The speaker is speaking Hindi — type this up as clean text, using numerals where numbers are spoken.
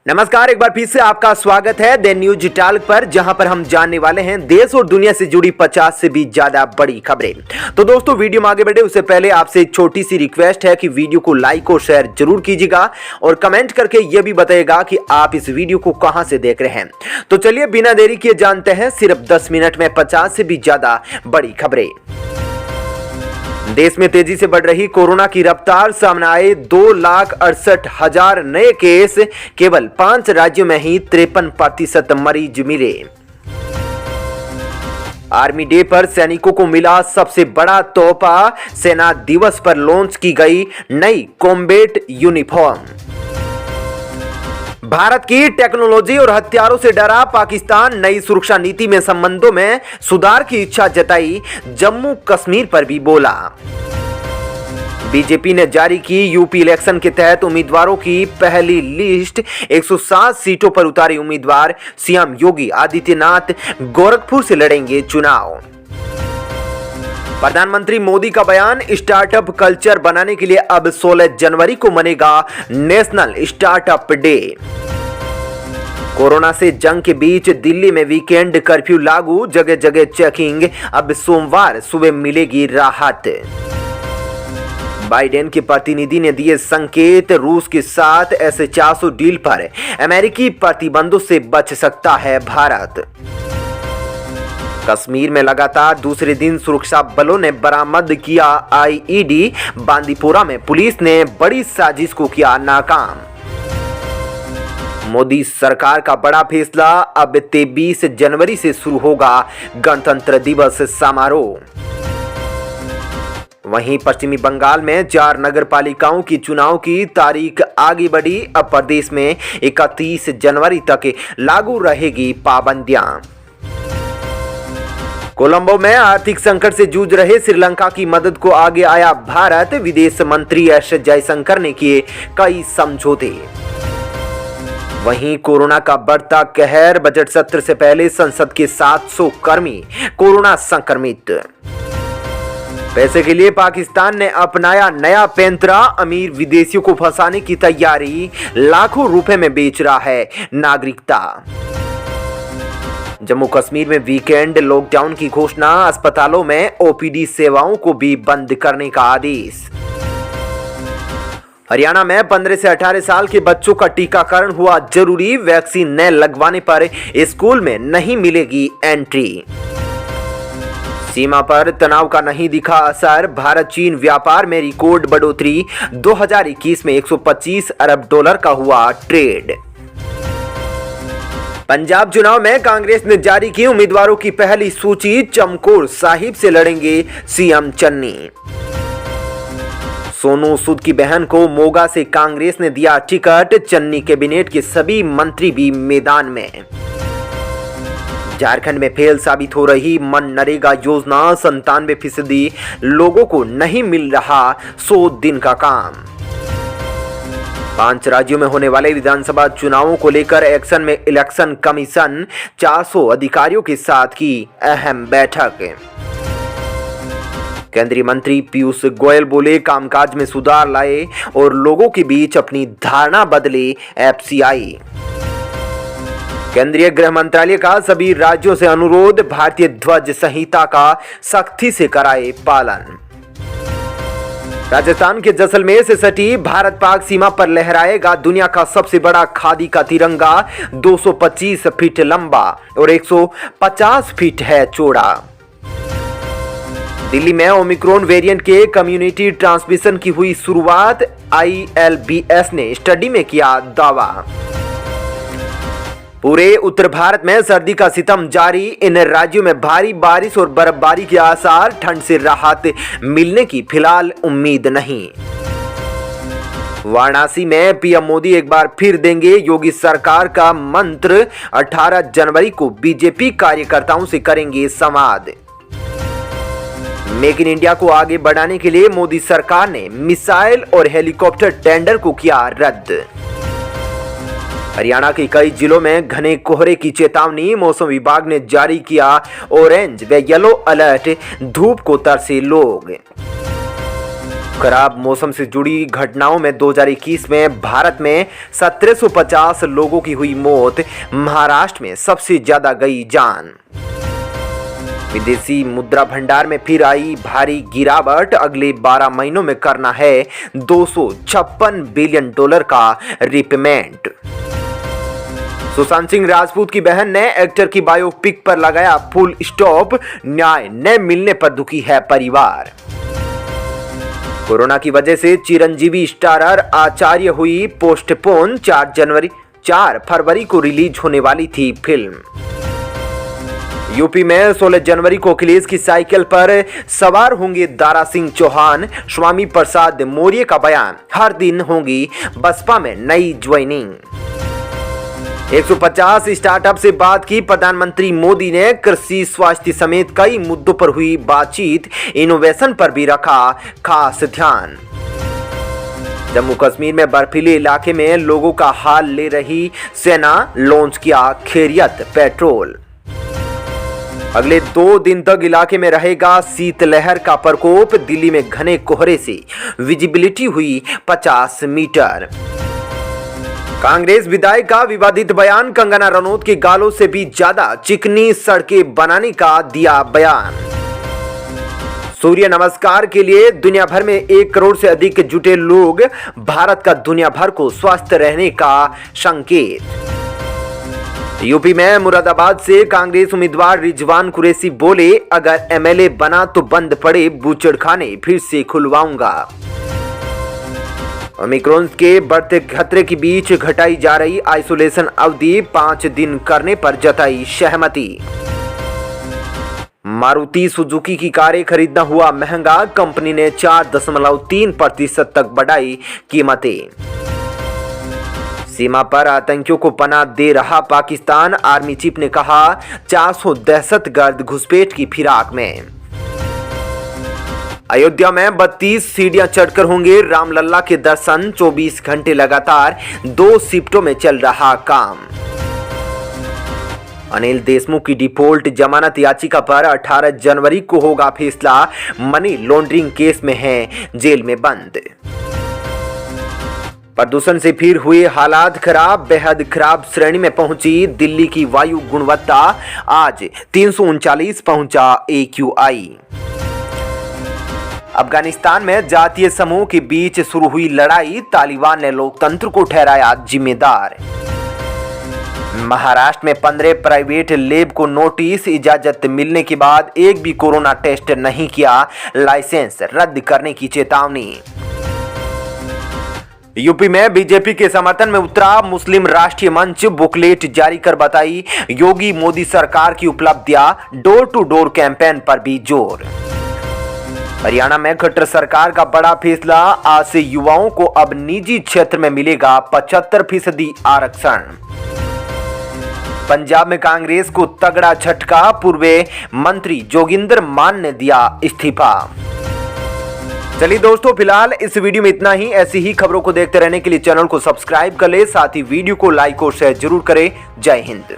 नमस्कार, एक बार फिर से आपका स्वागत है द न्यूज टॉक पर, जहां पर हम जानने वाले हैं देश और दुनिया से जुड़ी 50 से भी ज्यादा बड़ी खबरें। तो दोस्तों, वीडियो में आगे बढ़े उससे पहले आपसे एक छोटी सी रिक्वेस्ट है कि वीडियो को लाइक और शेयर जरूर कीजिएगा और कमेंट करके यह भी बताइएगा कि आप इस वीडियो को कहां से देख रहे हैं। तो चलिए बिना देरी किए जानते हैं सिर्फ 10 मिनट में 50 से भी ज्यादा बड़ी खबरें। देश में तेजी से बढ़ रही कोरोना की रफ्तार, सामने आए 2,68,000 नए केस, केवल 5 राज्यों में ही 53% मरीज मिले। आर्मी डे पर सैनिकों को मिला सबसे बड़ा तोहफा, सेना दिवस पर लॉन्च की गई नई कॉम्बैट यूनिफॉर्म। भारत की टेक्नोलॉजी और हथियारों से डरा पाकिस्तान, नई सुरक्षा नीति में संबंधों में सुधार की इच्छा जताई, जम्मू कश्मीर पर भी बोला। बीजेपी ने जारी की यूपी इलेक्शन के तहत उम्मीदवारों की पहली लिस्ट, 107 सीटों पर उतारे उम्मीदवार, सीएम योगी आदित्यनाथ गोरखपुर से लड़ेंगे चुनाव। प्रधानमंत्री मोदी का बयान, स्टार्टअप कल्चर बनाने के लिए अब 16 जनवरी को मनेगा नेशनल स्टार्टअप डे। कोरोना से जंग के बीच दिल्ली में वीकेंड कर्फ्यू लागू, जगह जगह चेकिंग, अब सोमवार सुबह मिलेगी राहत। बाइडेन के प्रतिनिधि ने दिए संकेत, रूस के साथ S-400 डील पर अमेरिकी प्रतिबंधों से बच सकता है भारत। कश्मीर में लगातार दूसरे दिन सुरक्षा बलों ने बरामद किया IED, बांदीपोरा में पुलिस ने बड़ी साजिश को किया नाकाम। मोदी सरकार का बड़ा फैसला, अब 23 जनवरी से शुरू होगा गणतंत्र दिवस समारोह। वहीं पश्चिमी बंगाल में 4 नगर पालिकाओं की चुनाव की तारीख आगे बढ़ी, अब प्रदेश में 31 जनवरी तक लागू रहेगी पाबंदियां। कोलंबो में आर्थिक संकट से जूझ रहे श्रीलंका की मदद को आगे आया भारत, विदेश मंत्री एस जयशंकर ने किए कई समझौते। वहीं कोरोना का बढ़ता कहर, बजट सत्र से पहले संसद के 700 कर्मी कोरोना संक्रमित। पैसे के लिए पाकिस्तान ने अपनाया नया पैंतरा, अमीर विदेशियों को फंसाने की तैयारी, लाखों रुपए में बेच रहा है नागरिकता। जम्मू कश्मीर में वीकेंड लॉकडाउन की घोषणा, अस्पतालों में OPD सेवाओं को भी बंद करने का आदेश। हरियाणा में 15 से 18 साल के बच्चों का टीकाकरण हुआ जरूरी, वैक्सीन न लगवाने पर स्कूल में नहीं मिलेगी एंट्री। सीमा पर तनाव का नहीं दिखा असर, भारत चीन व्यापार में रिकॉर्ड बढ़ोतरी, 2021 में $125 अरब का हुआ ट्रेड। पंजाब चुनाव में कांग्रेस ने जारी की उम्मीदवारों की पहली सूची, चमकौर साहिब से लड़ेंगे सीएम चन्नी। सोनू सूद की बहन को मोगा से कांग्रेस ने दिया टिकट, चन्नी कैबिनेट के सभी मंत्री भी मैदान में। झारखंड में फेल साबित हो रही मनरेगा योजना, 97% लोगों को नहीं मिल रहा 100 दिन का काम। 5 राज्यों में होने वाले विधानसभा चुनावों को लेकर एक्शन में इलेक्शन कमीशन, 400 अधिकारियों के साथ की अहम बैठक। केंद्रीय मंत्री पीयूष गोयल बोले, कामकाज में सुधार लाए और लोगों के बीच अपनी धारणा बदले FCI। केंद्रीय गृह मंत्रालय का सभी राज्यों से अनुरोध, भारतीय ध्वज संहिता का सख्ती से कराए पालन। राजस्थान के जैसलमेर से सटी भारत पाक सीमा पर लहराएगा दुनिया का सबसे बड़ा खादी का तिरंगा, 225 फीट लंबा और 150 फीट है चौड़ा। दिल्ली में ओमिक्रॉन वेरिएंट के कम्युनिटी ट्रांसमिशन की हुई शुरुआत, ILBS ने स्टडी में किया दावा। पूरे उत्तर भारत में सर्दी का सितम जारी, इन राज्यों में भारी बारिश और बर्फबारी के आसार, ठंड से राहत मिलने की फिलहाल उम्मीद नहीं। वाराणसी में पीएम मोदी एक बार फिर देंगे योगी सरकार का मंत्र, 18 जनवरी को बीजेपी कार्यकर्ताओं से करेंगे संवाद। मेक इन इंडिया को आगे बढ़ाने के लिए मोदी सरकार ने मिसाइल और हेलीकॉप्टर टेंडर को किया रद्द। हरियाणा के कई जिलों में घने कोहरे की चेतावनी, मौसम विभाग ने जारी किया ऑरेंज व येलो अलर्ट, धूप को तरसे लोग। खराब मौसम से जुड़ी घटनाओं में 2021 में भारत में 1750 लोगों की हुई मौत, महाराष्ट्र में सबसे ज्यादा गई जान। विदेशी मुद्रा भंडार में फिर आई भारी गिरावट, अगले 12 महीनों में करना है $256 बिलियन का रिपेमेंट। सुशांत सिंह राजपूत की बहन ने एक्टर की बायोपिक पर लगाया फुल स्टॉप, न्याय न मिलने पर दुखी है परिवार। कोरोना की वजह से चिरंजीवी स्टारर आचार्य हुई पोस्टपोन, 4 फरवरी को रिलीज होने वाली थी फिल्म। यूपी में 16 जनवरी को अखिलेश की साइकिल पर सवार होंगे दारा सिंह चौहान, स्वामी प्रसाद मौर्य का बयान, हर दिन होंगी बसपा में नई ज्वाइनिंग। 150 स्टार्टअप से बात की प्रधानमंत्री मोदी ने, कृषि, स्वास्थ्य समेत कई मुद्दों पर हुई बातचीत, इनोवेशन पर भी रखा खास ध्यान। जम्मू कश्मीर में बर्फीले इलाके में लोगों का हाल ले रही सेना, लॉन्च किया खैरियत पेट्रोल। अगले 2 दिन तक इलाके में रहेगा शीतलहर का प्रकोप, दिल्ली में घने कोहरे से विजिबिलिटी हुई 50 मीटर। कांग्रेस विधायक का विवादित बयान, कंगना रनौत के गालों से भी ज्यादा चिकनी सड़कें बनाने का दिया बयान। सूर्य नमस्कार के लिए दुनिया भर में 1 करोड़ से अधिक जुटे लोग, भारत का दुनिया भर को स्वस्थ रहने का संकेत। यूपी में मुरादाबाद से कांग्रेस उम्मीदवार रिजवान कुरैशी बोले, अगर एमएलए बना तो बंद पड़े बूचड़खाने फिर से खुलवाऊंगा। ओमिक्रॉन के बढ़ते खतरे के बीच घटाई जा रही आइसोलेशन अवधि 5 दिन करने पर जताई सहमति। मारुति सुजुकी की कारें खरीदना हुआ महंगा, कंपनी ने 4.3% तक बढ़ाई कीमतें। सीमा पर आतंकियों को पनाह दे रहा पाकिस्तान, आर्मी चीफ ने कहा 400 दहशतगर्द घुसपैठ की फिराक में। अयोध्या में 32 सीढ़ियां चढ़कर होंगे रामलला के दर्शन, 24 घंटे लगातार 2 शिफ्टों में चल रहा काम। अनिल देशमुख की डिफॉल्ट जमानत याचिका पर 18 जनवरी को होगा फैसला, मनी लॉन्ड्रिंग केस में हैं जेल में बंद। प्रदूषण से फिर हुए हालात खराब, बेहद खराब श्रेणी में पहुंची दिल्ली की वायु गुणवत्ता, आज 339 पहुंचा AQI। अफगानिस्तान में जातीय समूह के बीच शुरू हुई लड़ाई, तालिबान ने लोकतंत्र को ठहराया जिम्मेदार। महाराष्ट्र में 15 प्राइवेट लैब को नोटिस, इजाजत मिलने के बाद एक भी कोरोना टेस्ट नहीं किया, लाइसेंस रद्द करने की चेतावनी। यूपी में बीजेपी के समर्थन में उतरा मुस्लिम राष्ट्रीय मंच, बुकलेट जारी कर बताई योगी मोदी सरकार की उपलब्धियां, डोर टू डोर कैंपेन पर भी जोर। हरियाणा में खट्टर सरकार का बड़ा फैसला, आज से युवाओं को अब निजी क्षेत्र में मिलेगा 75% आरक्षण। पंजाब में कांग्रेस को तगड़ा झटका, पूर्व मंत्री जोगिंदर मान ने दिया इस्तीफा। चलिए दोस्तों, फिलहाल इस वीडियो में इतना ही। ऐसी ही खबरों को देखते रहने के लिए चैनल को सब्सक्राइब कर ले, साथ ही वीडियो को लाइक और शेयर जरूर करें। जय हिंद।